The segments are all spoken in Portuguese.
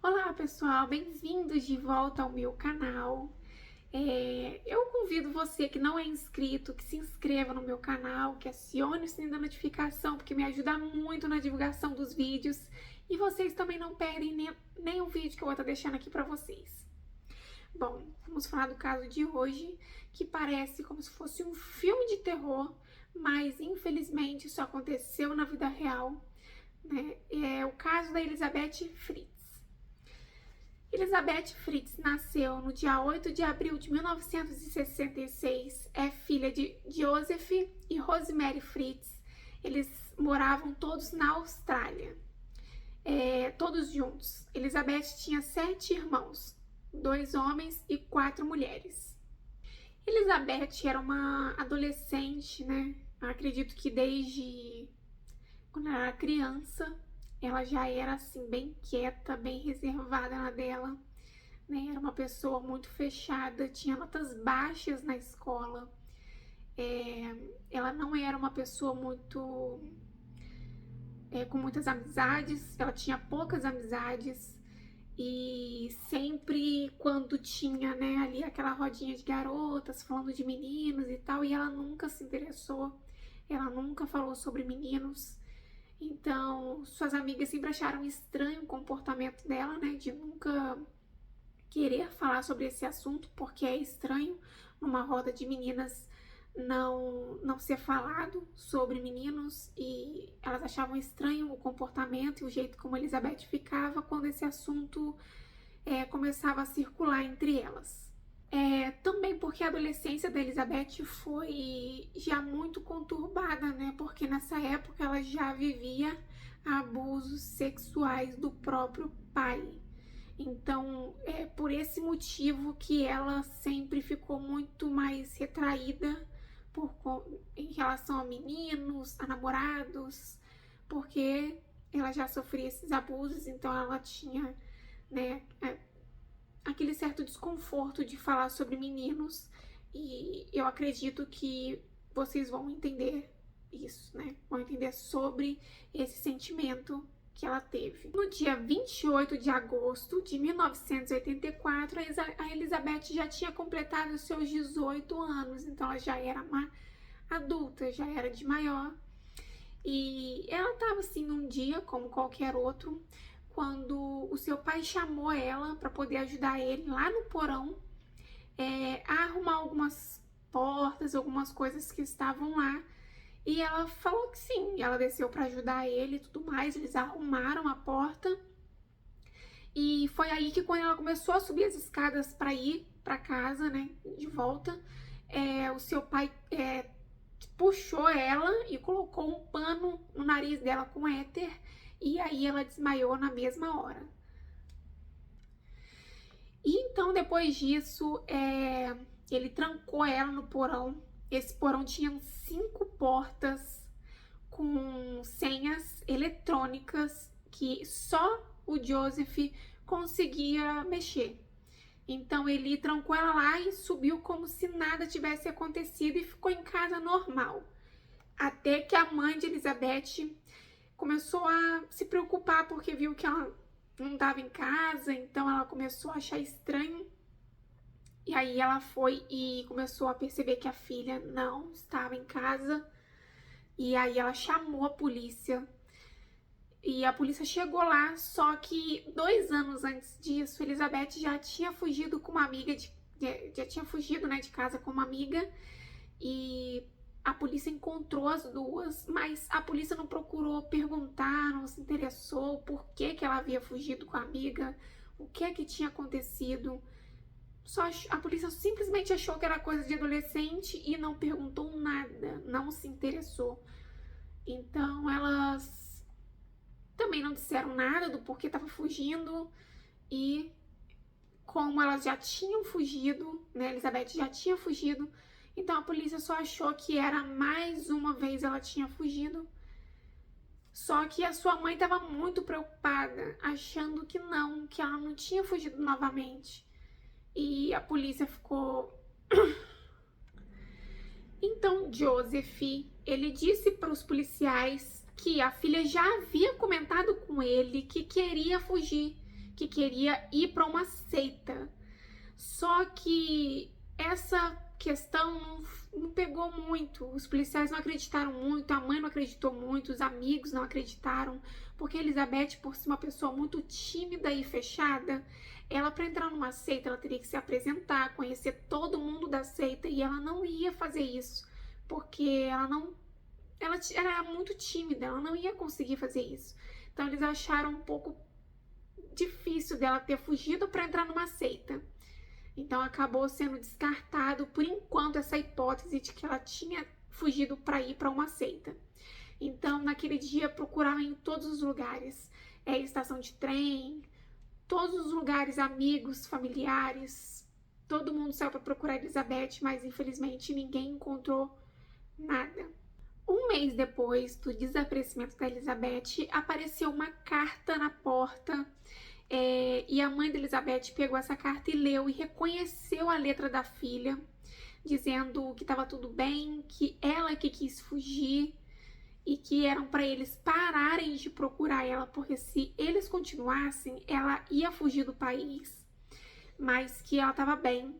Olá pessoal, bem-vindos de volta ao meu canal. Eu convido você que não é inscrito, que se inscreva no meu canal, que acione o sininho da notificação, porque me ajuda muito na divulgação dos vídeos. E vocês também não perdem nenhum vídeo que eu vou estar deixando aqui para vocês. Bom, vamos falar do caso de hoje, que parece como se fosse um filme de terror, mas infelizmente isso aconteceu na vida real, né? É o caso da Elizabeth Fritz. Elizabeth Fritz nasceu no dia 8 de abril de 1966, é filha de Joseph e Rosemary Fritz. Eles moravam todos na Austrália, todos juntos. Elizabeth tinha 7 irmãos, 2 homens e 4 mulheres. Elizabeth era uma adolescente, né? Eu acredito que desde quando ela era criança, ela já era assim, bem quieta, bem reservada na dela, né? Era uma pessoa muito fechada, tinha notas baixas na escola. Ela não era uma pessoa muito com muitas amizades, ela tinha poucas amizades. E sempre quando tinha, né, ali aquela rodinha de garotas falando de meninos e tal, e ela nunca se interessou, ela nunca falou sobre meninos. Então, suas amigas sempre acharam estranho o comportamento dela, né? De nunca querer falar sobre esse assunto, porque é estranho numa roda de meninas não ser falado sobre meninos, e elas achavam estranho o comportamento e o jeito como Elizabeth ficava quando esse assunto começava a circular entre elas. Também porque a adolescência da Elizabeth foi já muito conturbada, né? Porque nessa época ela já vivia abusos sexuais do próprio pai. Então, é por esse motivo que ela sempre ficou muito mais retraída em relação a meninos, a namorados, porque ela já sofria esses abusos, então ela tinha, né, aquele certo desconforto de falar sobre meninos, e eu acredito que vocês vão entender isso, né? Vão entender sobre esse sentimento que ela teve. No dia 28 de agosto de 1984, a Elizabeth já tinha completado os seus 18 anos, então ela já era uma adulta, já era de maior. E ela estava assim num dia como qualquer outro, quando o seu pai chamou ela para poder ajudar ele lá no porão a arrumar algumas portas, algumas coisas que estavam lá. E ela falou que sim, ela desceu para ajudar ele e tudo mais. Eles arrumaram a porta. E foi aí que quando ela começou a subir as escadas para ir para casa, né, de volta, o seu pai puxou ela e colocou um pano no nariz dela com éter, e aí ela desmaiou na mesma hora. E então, depois disso, ele trancou ela no porão. Esse porão tinha 5 portas com senhas eletrônicas que só o Joseph conseguia mexer. Então ele trancou ela lá e subiu como se nada tivesse acontecido e ficou em casa normal. Até que a mãe de Elizabeth começou a se preocupar porque viu que ela não estava em casa, então ela começou a achar estranho. E aí ela foi e começou a perceber que a filha não estava em casa. E aí ela chamou a polícia. E a polícia chegou lá, só que 2 anos antes disso, Elizabeth já tinha fugido com uma amiga, já tinha fugido, né, de casa com uma amiga. E a polícia encontrou as duas, mas a polícia não procurou perguntar, não se interessou por que ela havia fugido com a amiga, o que tinha acontecido. A polícia simplesmente achou que era coisa de adolescente e não perguntou nada, não se interessou. Então elas também não disseram nada do porquê estava fugindo, e como elas já tinham fugido, né, Elizabeth já tinha fugido, então a polícia só achou que era mais uma vez ela tinha fugido. Só que a sua mãe estava muito preocupada, achando que ela não tinha fugido novamente. E a polícia ficou... Então Joseph, ele disse para os policiais que a filha já havia comentado com ele que queria fugir, que queria ir para uma seita. Só que essa questão não pegou muito, os policiais não acreditaram muito, a mãe não acreditou muito, os amigos não acreditaram, porque a Elizabeth, por ser uma pessoa muito tímida e fechada, ela, para entrar numa seita, ela teria que se apresentar, conhecer todo mundo da seita, e ela não ia fazer isso, porque ela era muito tímida, ela não ia conseguir fazer isso. Então eles acharam um pouco difícil dela ter fugido para entrar numa seita. Então acabou sendo descartado por enquanto essa hipótese de que ela tinha fugido para ir para uma seita. Então naquele dia procuraram em todos os lugares, estação de trem, todos os lugares, amigos, familiares, todo mundo saiu para procurar Elizabeth, mas infelizmente ninguém encontrou nada. Um mês depois do desaparecimento da Elizabeth, apareceu uma carta na porta. E a mãe da Elizabeth pegou essa carta e leu e reconheceu a letra da filha, dizendo que estava tudo bem, que ela que quis fugir e que eram para eles pararem de procurar ela, porque se eles continuassem, ela ia fugir do país, mas que ela estava bem.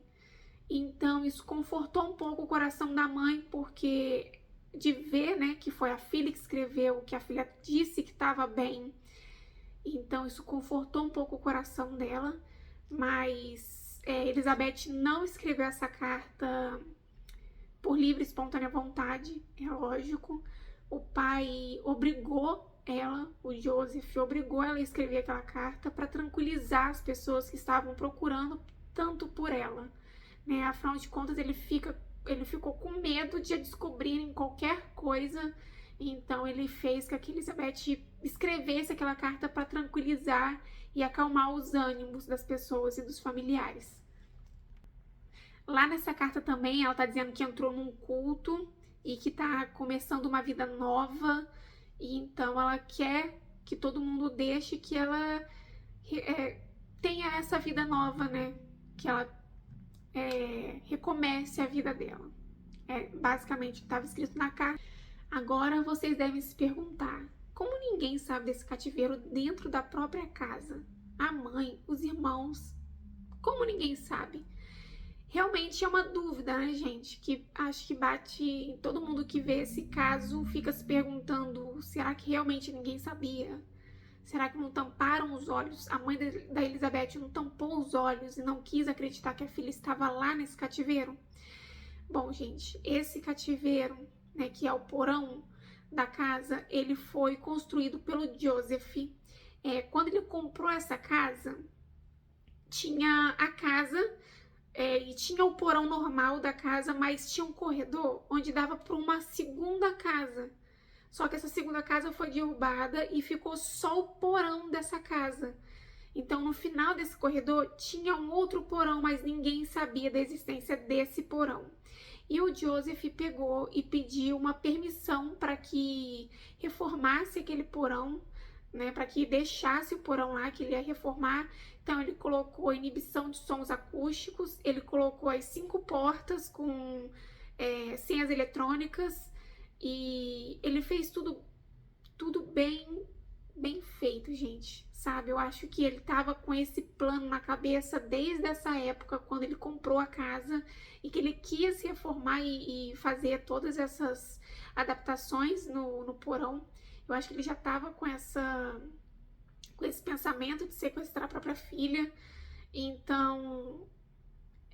Então isso confortou um pouco o coração da mãe, porque de ver, né, que foi a filha que escreveu, que a filha disse que estava bem. Então isso confortou um pouco o coração dela, mas Elizabeth não escreveu essa carta por livre e espontânea vontade, é lógico. O pai obrigou ela, o Joseph obrigou ela a escrever aquela carta para tranquilizar as pessoas que estavam procurando tanto por ela, né? Afinal de contas, ele ficou com medo de descobrirem qualquer coisa. Então ele fez com que Elizabeth escrevesse aquela carta para tranquilizar e acalmar os ânimos das pessoas e dos familiares. Lá nessa carta também ela está dizendo que entrou num culto e que está começando uma vida nova, e então ela quer que todo mundo deixe que ela tenha essa vida nova, né? Que ela recomece a vida dela. Basicamente estava escrito na carta. Agora vocês devem se perguntar, como ninguém sabe desse cativeiro dentro da própria casa? A mãe, os irmãos, como ninguém sabe? Realmente é uma dúvida, né, gente? Que acho que bate em todo mundo que vê esse caso, fica se perguntando, será que realmente ninguém sabia? Será que não tamparam os olhos? A mãe da Elizabeth não tampou os olhos e não quis acreditar que a filha estava lá nesse cativeiro? Bom, gente, esse cativeiro, né, que é o porão da casa, ele foi construído pelo Joseph. Quando ele comprou essa casa, tinha a casa e tinha o porão normal da casa, mas tinha um corredor onde dava para uma segunda casa. Só que essa segunda casa foi derrubada e ficou só o porão dessa casa. Então, no final desse corredor, tinha um outro porão, mas ninguém sabia da existência desse porão. E o Joseph pegou e pediu uma permissão para que reformasse aquele porão, né, para que deixasse o porão lá, que ele ia reformar. Então ele colocou inibição de sons acústicos, ele colocou as 5 portas com senhas eletrônicas, e ele fez tudo bem feito, gente, sabe? Eu acho que ele tava com esse plano na cabeça desde essa época, quando ele comprou a casa, e que ele quis reformar e fazer todas essas adaptações no porão. Eu acho que ele já tava com esse pensamento de sequestrar a própria filha. Então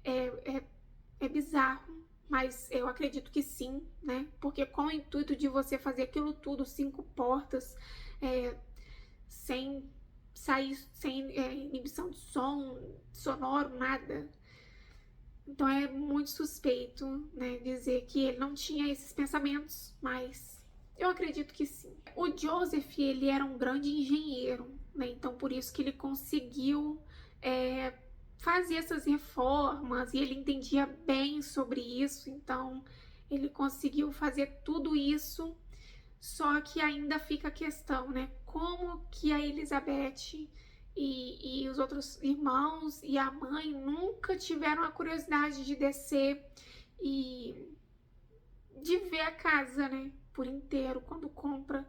é bizarro, mas eu acredito que sim, né? Porque com o intuito de você fazer aquilo tudo, 5 portas, sem sair, sem inibição de som, sonoro, nada. Então é muito suspeito, né, dizer que ele não tinha esses pensamentos, mas eu acredito que sim. O Joseph, ele era um grande engenheiro, né? Então por isso que ele conseguiu fazer essas reformas, e ele entendia bem sobre isso, então ele conseguiu fazer tudo isso. Só que ainda fica a questão, né? Como que a Elizabeth e os outros irmãos e a mãe nunca tiveram a curiosidade de descer e de ver a casa, né, por inteiro quando compra.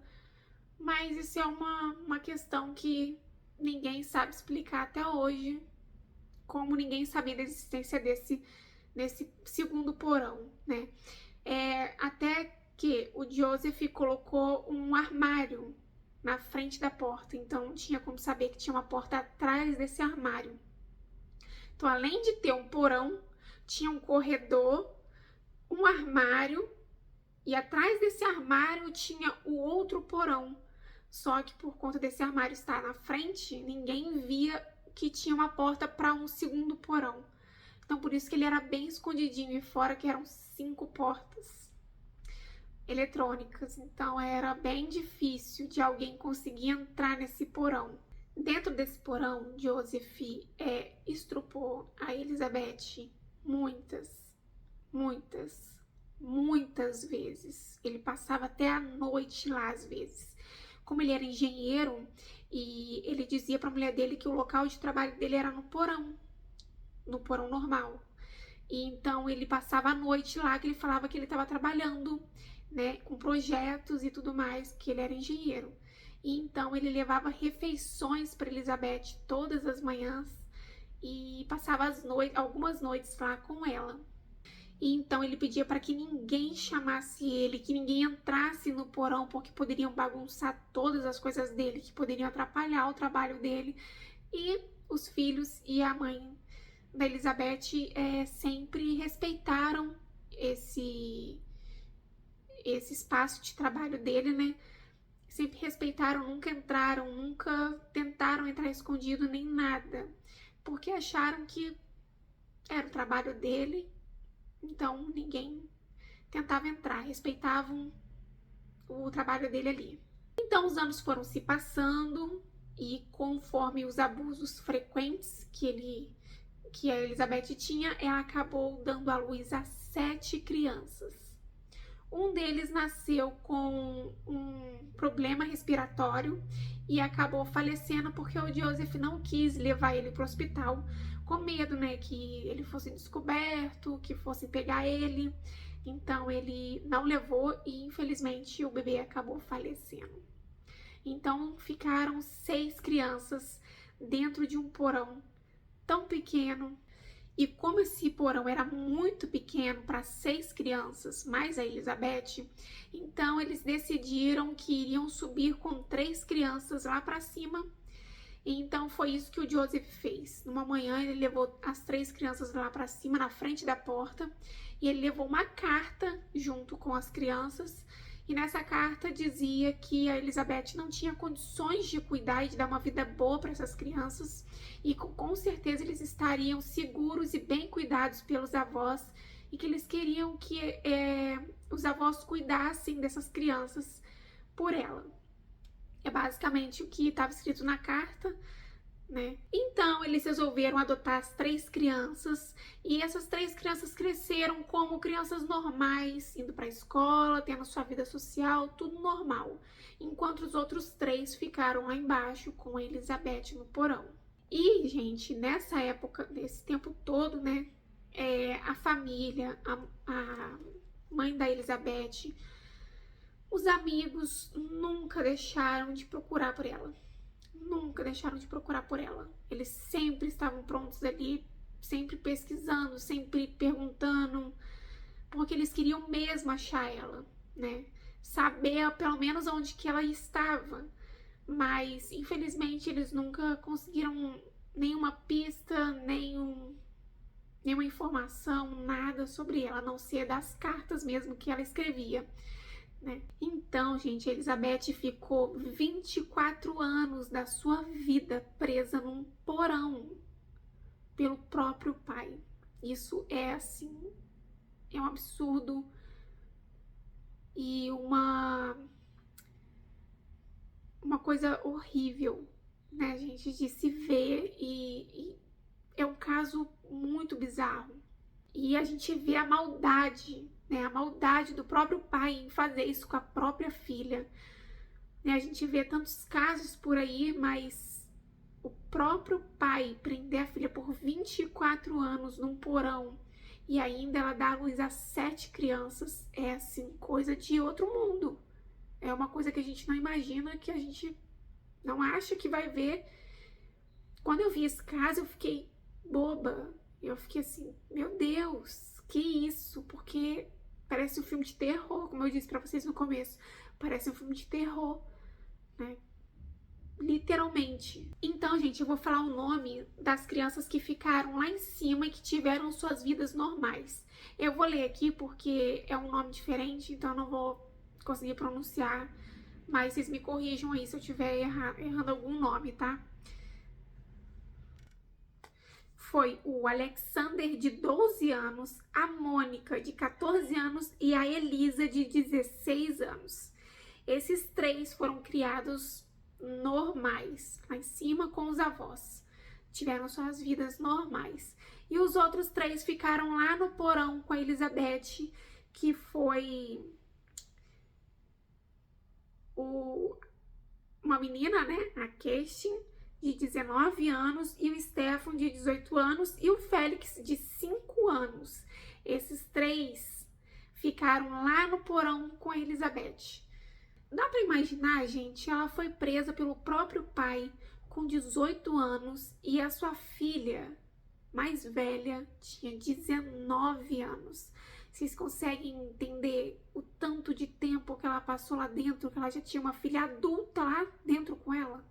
Mas isso é uma questão que ninguém sabe explicar até hoje, como ninguém sabia da existência desse segundo porão, né? Até que o Joseph colocou um armário na frente da porta, então não tinha como saber que tinha uma porta atrás desse armário. Então, além de ter um porão, tinha um corredor, um armário, e atrás desse armário tinha o outro porão. Só que por conta desse armário estar na frente, ninguém via que tinha uma porta para um segundo porão. Então, por isso que ele era bem escondidinho, e fora que eram 5 portas eletrônicas. Então, era bem difícil de alguém conseguir entrar nesse porão. Dentro desse porão, Joseph estrupou a Elizabeth muitas vezes. Ele passava até a noite lá às vezes. Como ele era engenheiro, e ele dizia para a mulher dele que o local de trabalho dele era no porão normal. E então ele passava a noite lá, que ele falava que ele estava trabalhando, né, com projetos e tudo mais, que ele era engenheiro. E então ele levava refeições para Elizabeth todas as manhãs e passava algumas noites lá com ela. E então ele pedia para que ninguém chamasse ele, que ninguém entrasse no porão, porque poderiam bagunçar todas as coisas dele, que poderiam atrapalhar o trabalho dele. E os filhos e a mãe da Elizabeth sempre respeitaram esse espaço de trabalho dele, né? Sempre respeitaram, nunca entraram, nunca tentaram entrar escondido nem nada, porque acharam que era o trabalho dele, então ninguém tentava entrar, respeitavam o trabalho dele ali. Então os anos foram se passando e conforme os abusos frequentes que a Elizabeth tinha, ela acabou dando à luz a 7 crianças. Um deles nasceu com um problema respiratório e acabou falecendo porque o Joseph não quis levar ele para o hospital, com medo, né, que ele fosse descoberto, que fosse pegar ele. Então ele não levou e infelizmente o bebê acabou falecendo. Então ficaram 6 crianças dentro de um porão tão pequeno. E como esse porão era muito pequeno para 6 crianças, mais a Elizabeth, então eles decidiram que iriam subir com 3 crianças lá para cima. E então foi isso que o Joseph fez. Numa manhã ele levou as 3 crianças lá para cima, na frente da porta, e ele levou uma carta junto com as crianças. E nessa carta dizia que a Elizabeth não tinha condições de cuidar e de dar uma vida boa para essas crianças, e com certeza eles estariam seguros e bem cuidados pelos avós, e que eles queriam que os avós cuidassem dessas crianças por ela. É basicamente o que estava escrito na carta, né? Então eles resolveram adotar as 3 crianças, e essas 3 crianças cresceram como crianças normais, indo para a escola, tendo sua vida social, tudo normal, enquanto os outros 3 ficaram lá embaixo com a Elizabeth no porão. E, gente, nessa época, nesse tempo todo, né, a família, a mãe da Elizabeth, os amigos nunca deixaram de procurar por ela. Nunca deixaram de procurar por ela. Eles sempre estavam prontos ali, sempre pesquisando, sempre perguntando, porque eles queriam mesmo achar ela, né? Saber pelo menos onde que ela estava. Mas, infelizmente, eles nunca conseguiram nenhuma pista, nenhuma informação, nada sobre ela, a não ser das cartas mesmo que ela escrevia, né? Então, gente, a Elizabeth ficou 24 anos da sua vida presa num porão pelo próprio pai. Isso é, assim, é um absurdo e uma coisa horrível, né, gente, de se ver, e é um caso muito bizarro. E a gente vê a maldade, né, a maldade do próprio pai em fazer isso com a própria filha. Né, a gente vê tantos casos por aí, mas o próprio pai prender a filha por 24 anos num porão e ainda ela dá à luz a 7 crianças, é assim, coisa de outro mundo. É uma coisa que a gente não imagina, que a gente não acha que vai ver Quando eu vi esse caso, eu fiquei boba. Eu fiquei assim, meu Deus, que isso? Porque parece um filme de terror, como eu disse pra vocês no começo. Parece um filme de terror, né? Literalmente. Então, gente, eu vou falar o nome das crianças que ficaram lá em cima e que tiveram suas vidas normais. Eu vou ler aqui porque é um nome diferente, então eu não vou conseguir pronunciar, mas vocês me corrijam aí se eu estiver errando algum nome, tá? Foi o Alexander, de 12 anos, a Mônica, de 14 anos, e a Elisa, de 16 anos. Esses três foram criados normais, lá em cima com os avós. Tiveram suas vidas normais. E os outros três ficaram lá no porão com a Elizabeth, que foi uma menina, né? A Kerstin, de 19 anos, e o Stefan, de 18 anos, e o Félix, de 5 anos. Esses três ficaram lá no porão com a Elizabeth. Dá pra imaginar, gente, ela foi presa pelo próprio pai com 18 anos e a sua filha mais velha tinha 19 anos. Vocês conseguem entender o tanto de tempo que ela passou lá dentro, que ela já tinha uma filha adulta lá dentro com ela?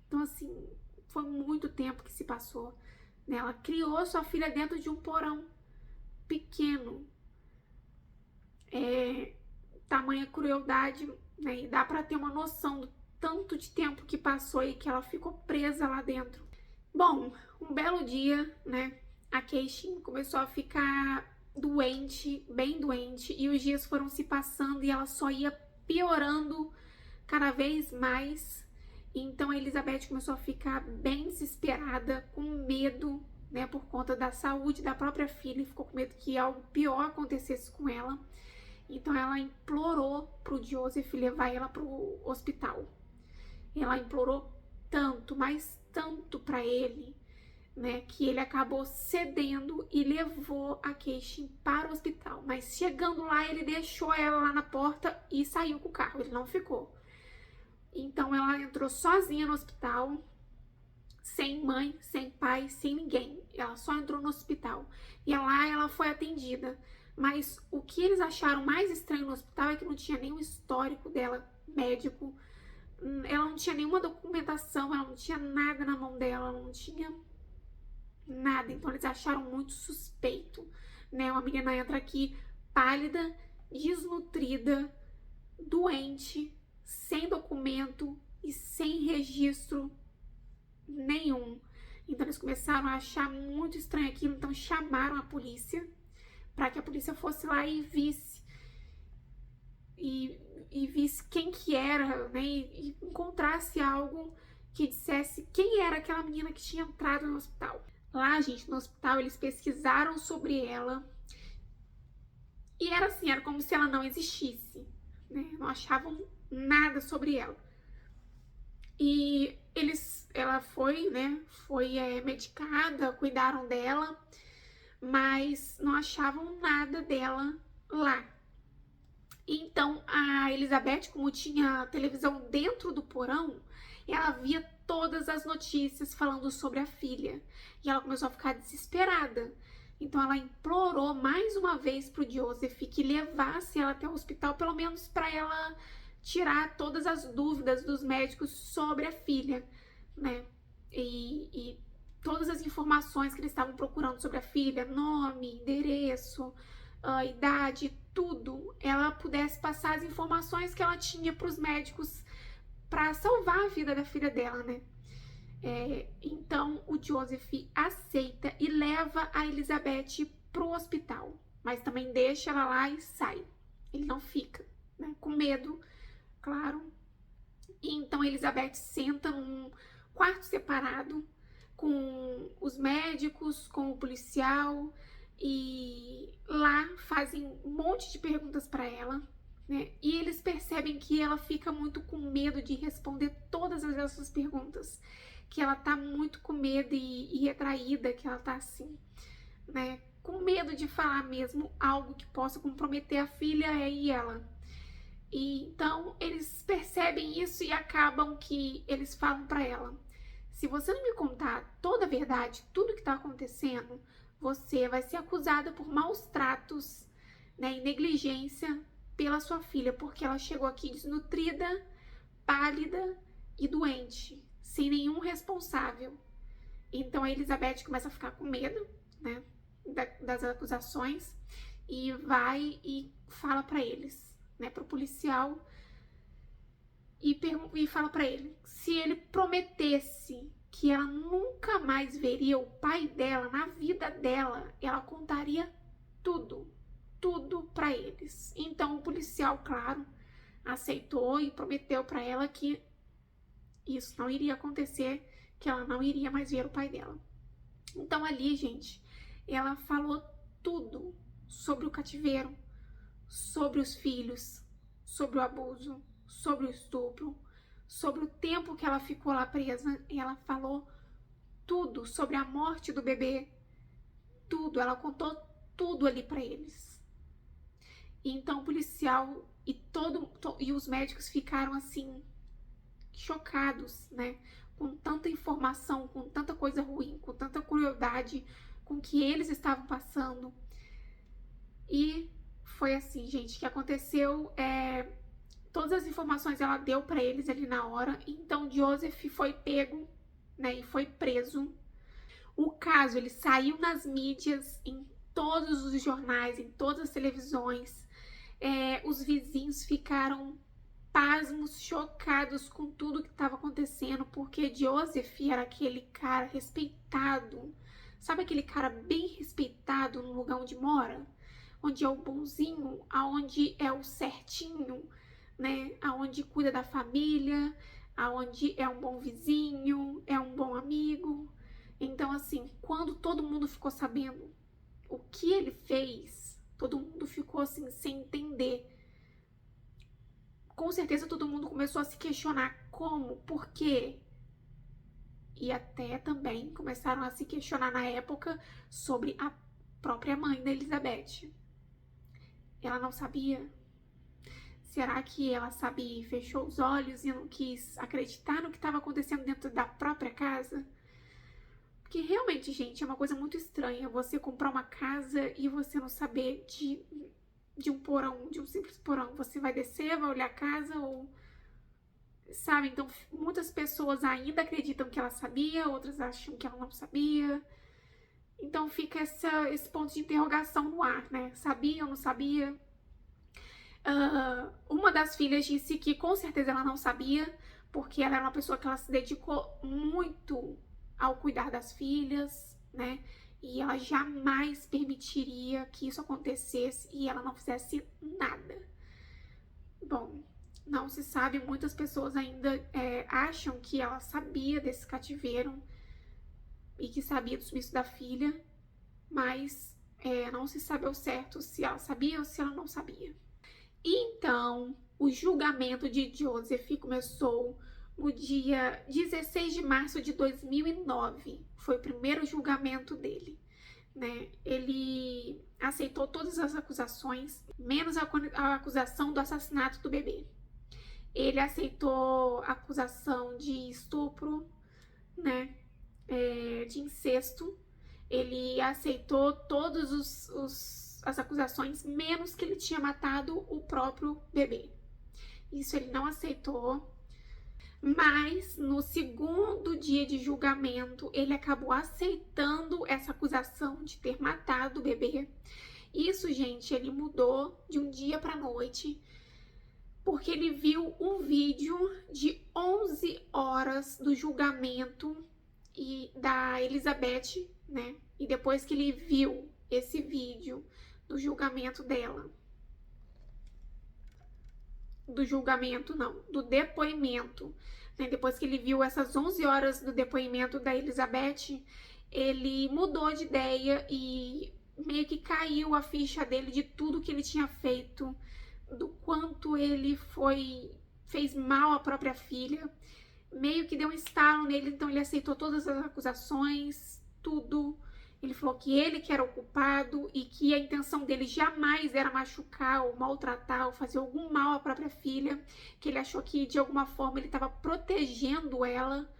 Então, assim, foi muito tempo que se passou, né? Ela criou sua filha dentro de um porão pequeno. Tamanha crueldade, né? E dá pra ter uma noção do tanto de tempo que passou e que ela ficou presa lá dentro. Bom, um belo dia, né? A Kerstin começou a ficar doente, bem doente, e os dias foram se passando e ela só ia piorando cada vez mais. Então a Elizabeth começou a ficar bem desesperada, com medo, né, por conta da saúde da própria filha, e ficou com medo que algo pior acontecesse com ela. Então ela implorou pro Joseph levar ela pro hospital. Ela implorou tanto, mas tanto para ele, né, que ele acabou cedendo e levou a Kerstin para o hospital. Mas chegando lá, ele deixou ela lá na porta e saiu com o carro, ele não ficou. Então ela entrou sozinha no hospital, sem mãe, sem pai, sem ninguém. Ela só entrou no hospital. E lá ela foi atendida. Mas o que eles acharam mais estranho no hospital é que não tinha nenhum histórico dela médico. Ela não tinha nenhuma documentação, ela não tinha nada na mão dela, ela não tinha nada. Então eles acharam muito suspeito, né? Uma menina entra aqui pálida, desnutrida, doente, sem documento e sem registro nenhum. Então eles começaram a achar muito estranho aquilo, então chamaram a polícia para que a polícia fosse lá e visse visse quem que era, né, e encontrasse algo que dissesse quem era aquela menina que tinha entrado no hospital. Lá, gente, no hospital, eles pesquisaram sobre ela e era assim, era como se ela não existisse, né? Não achavam nada sobre ela. E ela foi, né, medicada, cuidaram dela, mas não achavam nada dela lá. Então, a Elizabeth, como tinha televisão dentro do porão, ela via todas as notícias falando sobre a filha. E ela começou a ficar desesperada. Então, ela implorou mais uma vez pro Joseph que levasse ela até o hospital, pelo menos para ela tirar todas as dúvidas dos médicos sobre a filha, né? E todas as informações que eles estavam procurando sobre a filha, nome, endereço, idade, tudo, ela pudesse passar as informações que ela tinha para os médicos para salvar a vida da filha dela, né? Então o Joseph aceita e leva a Elizabeth pro hospital, mas também deixa ela lá e sai. Ele não fica, né? Com medo, claro. E então Elizabeth senta num quarto separado com os médicos, com o policial, e lá fazem um monte de perguntas para ela, né? E eles percebem que ela fica muito com medo de responder todas essas perguntas, que ela tá muito com medo e retraída, que ela tá assim, né? Com medo de falar mesmo algo que possa comprometer a filha e ela. E então eles percebem isso e acabam que eles falam para ela: Se você não me contar toda a verdade, tudo que está acontecendo, você vai ser acusada por maus tratos, né, e negligência pela sua filha, porque ela chegou aqui desnutrida, pálida e doente, sem nenhum responsável. Então a Elizabeth começa a ficar com medo, né, das acusações, e vai e fala para eles, né, para o policial, e fala para ele se ele prometesse que ela nunca mais veria o pai dela na vida dela, ela contaria tudo, tudo para eles. Então o policial, claro, aceitou e prometeu para ela que isso não iria acontecer, que ela não iria mais ver o pai dela. Então ali, gente, ela falou tudo sobre o cativeiro, sobre os filhos, sobre o abuso, sobre o estupro, sobre o tempo que ela ficou lá presa. E ela falou tudo sobre a morte do bebê, tudo. Ela contou tudo ali para eles. E então o policial e os médicos ficaram assim chocados, né? Com tanta informação, com tanta coisa ruim, com tanta crueldade com que eles estavam passando. E foi assim, gente, que aconteceu. Todas as informações ela deu para eles ali na hora. Então Joseph foi pego, né, e foi preso. O caso ele saiu nas mídias, em todos os jornais, em todas as televisões. Os vizinhos ficaram pasmos, chocados com tudo que estava acontecendo, porque Joseph era aquele cara respeitado. Sabe aquele cara bem respeitado no lugar onde mora? Onde é o bonzinho, aonde é o certinho, né? Aonde cuida da família, aonde é um bom vizinho, é um bom amigo. Então, assim, quando todo mundo ficou sabendo o que ele fez, todo mundo ficou assim, sem entender. Com certeza todo mundo começou a se questionar como, por quê. E até também começaram a se questionar na época sobre a própria mãe da Elizabeth. Ela não sabia? Será que ela sabia e fechou os olhos e não quis acreditar no que estava acontecendo dentro da própria casa? Porque realmente, gente, é uma coisa muito estranha você comprar uma casa e você não saber de um porão, de um simples porão. Você vai descer, vai olhar a casa ou... Sabe? Então, muitas pessoas ainda acreditam que ela sabia, outras acham que ela não sabia. Então, fica esse ponto de interrogação no ar, né? Sabia ou não sabia? Uma das filhas disse que com certeza ela não sabia, porque ela era uma pessoa que ela se dedicou muito ao cuidar das filhas, né? E ela jamais permitiria que isso acontecesse e ela não fizesse nada. Bom, não se sabe, muitas pessoas ainda acham que ela sabia desse cativeiro e que sabia do sumiço da filha, mas não se sabe ao certo se ela sabia ou se ela não sabia. E então, o julgamento de Joseph começou no dia 16 de março de 2009. Foi o primeiro julgamento dele, né? Ele aceitou todas as acusações, menos a acusação do assassinato do bebê. Ele aceitou a acusação de estupro, né? De incesto. Ele aceitou todas as acusações, menos que ele tinha matado o próprio bebê. Isso ele não aceitou. Mas no segundo dia de julgamento, ele acabou aceitando essa acusação de ter matado o bebê. Isso, gente, ele mudou de um dia para noite, porque ele viu um vídeo de 11 horas do julgamento da Elizabeth, né? E depois que ele viu esse vídeo do julgamento dela, do depoimento, né? Depois que ele viu essas 11 horas do depoimento da Elizabeth, ele mudou de ideia e meio que caiu a ficha dele de tudo que ele tinha feito, do quanto ele fez mal à própria filha. Meio que deu um estalo nele, então ele aceitou todas as acusações, tudo. Ele falou que ele que era o culpado e que a intenção dele jamais era machucar ou maltratar ou fazer algum mal à própria filha, que ele achou que de alguma forma ele estava protegendo ela.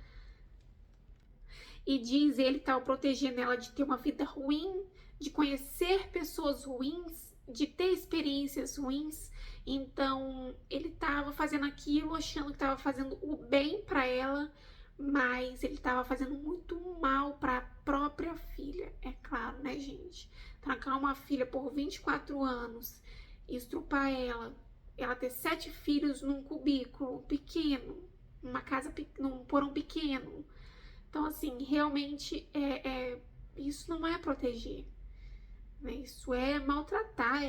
e diz ele que estava protegendo ela de ter uma vida ruim, de conhecer pessoas ruins, de ter experiências ruins. Então ele estava fazendo aquilo achando que estava fazendo o bem para ela, mas ele estava fazendo muito mal para a própria filha, é claro, né, gente? Trancar uma filha por 24 anos, estrupar ela ter 7 filhos num cubículo pequeno, numa casa, num porão pequeno. Então, assim, realmente isso não é proteger, né? Isso é maltratar,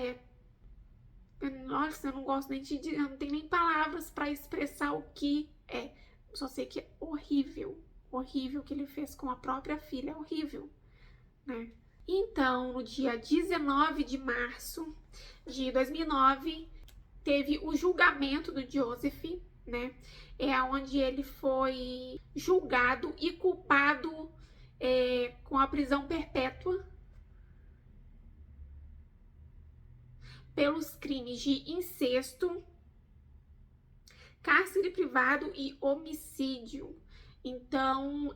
nossa, eu não gosto nem de dizer, eu não tenho nem palavras para expressar o que é. Só sei que é horrível, horrível o que ele fez com a própria filha, é horrível, né? Então, no dia 19 de março de 2009, teve o julgamento do Joseph, né? É onde ele foi julgado e culpado com a prisão perpétua pelos crimes de incesto, cárcere privado e homicídio. Então,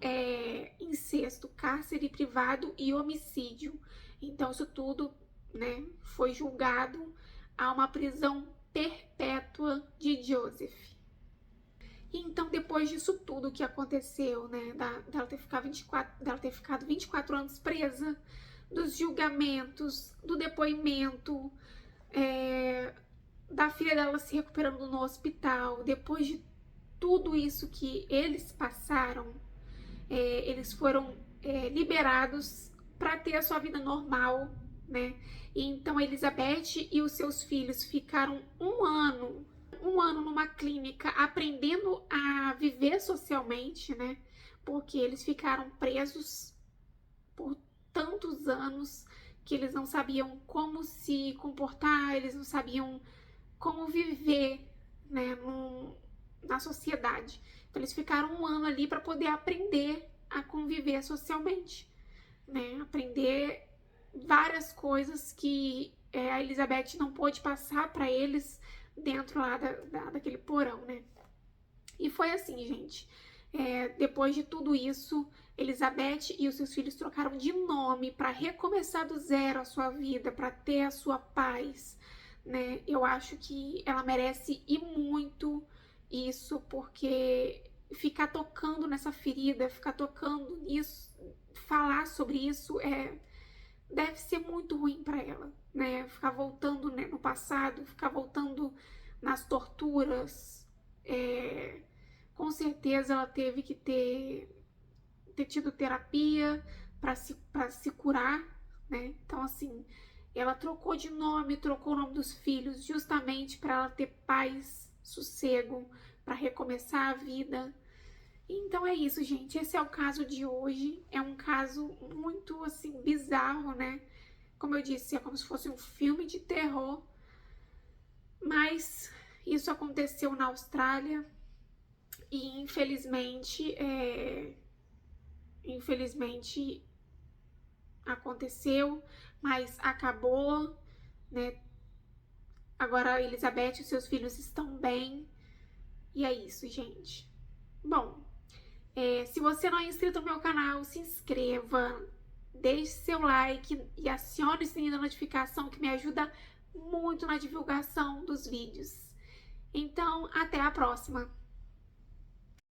incesto, cárcere privado e homicídio. Então, isso tudo, né, foi julgado a uma prisão perpétua de Joseph. Então, depois disso tudo que aconteceu, né, dela ter ficado 24 anos presa, dos julgamentos, do depoimento, da filha dela se recuperando no hospital, depois de tudo isso que eles passaram, eles foram liberados para ter a sua vida normal, né? E então Elizabeth e os seus filhos ficaram um ano numa clínica aprendendo a viver socialmente, né? Porque eles ficaram presos por tantos anos que eles não sabiam como se comportar, eles não sabiam como viver, né, na sociedade. Então eles ficaram um ano ali para poder aprender a conviver socialmente, né? Aprender várias coisas que a Elizabeth não pôde passar para eles dentro lá daquele porão, né? E foi assim, gente. Depois de tudo isso, Elizabeth e os seus filhos trocaram de nome para recomeçar do zero a sua vida, para ter a sua paz, né? Eu acho que ela merece e muito isso, porque ficar tocando nessa ferida, ficar tocando nisso, falar sobre isso deve ser muito ruim para ela, né? Ficar voltando, né, no passado, ficar voltando nas torturas. Com certeza ela teve que ter tido terapia para se curar, né? Então, assim, ela trocou de nome, trocou o nome dos filhos justamente para ela ter paz, sossego, para recomeçar a vida. Então é isso, gente. Esse é o caso de hoje. É um caso muito, assim, bizarro, né? Como eu disse, é como se fosse um filme de terror. Mas isso aconteceu na Austrália e infelizmente aconteceu, mas acabou, né? Agora a Elizabeth e seus filhos estão bem. E é isso, gente. Bom, se você não é inscrito no meu canal, se inscreva, deixe seu like e acione o sininho da notificação que me ajuda muito na divulgação dos vídeos. Então, até a próxima!